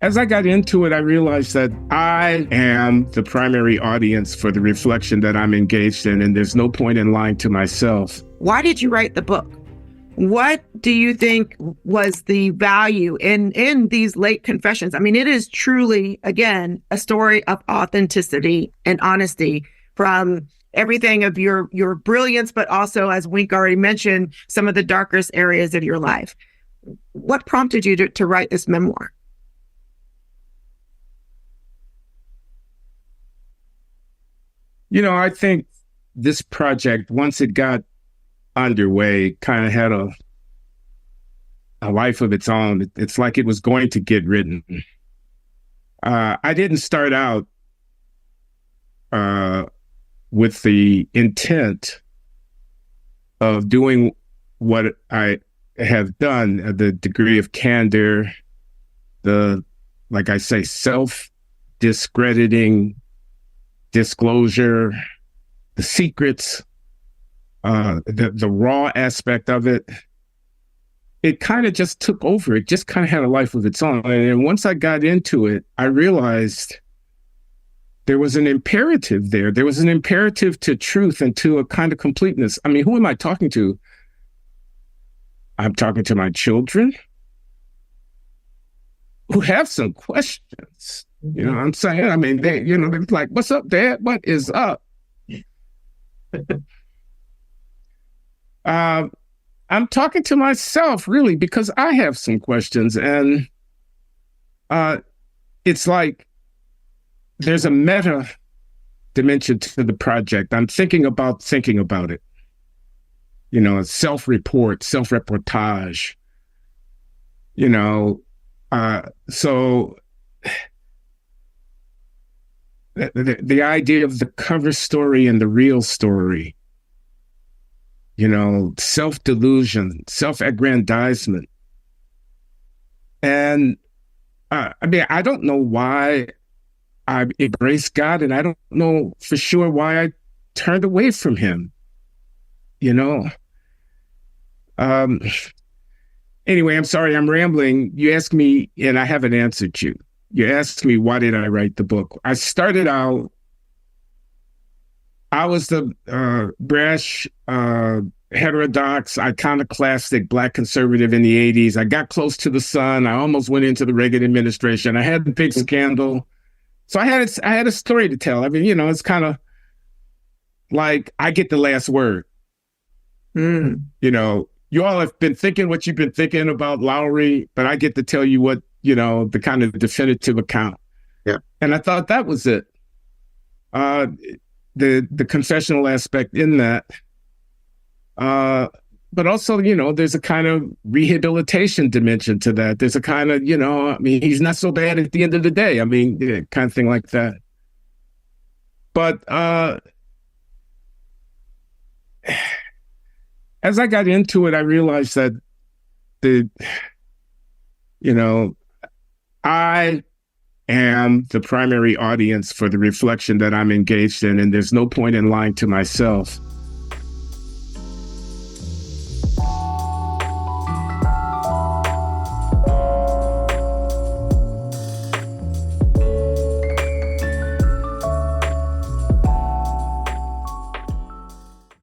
As I got into it, I realized that I am the primary audience for the reflection that I'm engaged in, and there's no point in lying to myself. Why did you write the book? What do you think was the value in these late confessions? I mean, it is truly, again, a story of authenticity and honesty from everything of your brilliance, but also, as Wink already mentioned, some of the darkest areas of your life. What prompted you to write this memoir? I think this project, once it got underway, kind of had a life of its own. It's like it was going to get written. I didn't start out with the intent of doing what I have done, the degree of candor, like I say, self-discrediting disclosure, the secrets, the raw aspect of it. It kind of just took over. It just kind of had a life of its own. And once I got into it, I realized there was an imperative there. There was an imperative to truth and to a kind of completeness. I mean, who am I talking to? I'm talking to my children who have some questions. You know what I'm saying? I mean, they're like, what's up, Dad? What is up? I'm talking to myself, really, because I have some questions. And it's like there's a meta dimension to the project. I'm thinking about it. Self-report, self-reportage. So the idea of the cover story and the real story, self-delusion, self-aggrandizement. And I don't know why I embraced God, and I don't know for sure why I turned away from him, Anyway, I'm sorry, I'm rambling. You asked me, and I haven't answered you. You asked me, why did I write the book? I started out, I was the brash, heterodox, iconoclastic Black conservative in the 80s. I got close to the sun. I almost went into the Reagan administration. I had the big scandal. So I had a story to tell. I mean, it's kind of like I get the last word. You all have been thinking what you've been thinking about Loury, but I get to tell you what, the kind of definitive account. Yeah. And I thought that was it. The confessional aspect in that. But also, there's a kind of rehabilitation dimension to that. There's a kind of, he's not so bad at the end of the day. I mean, kind of thing like that. But as I got into it, I realized that I am the primary audience for the reflection that I'm engaged in, and there's no point in lying to myself.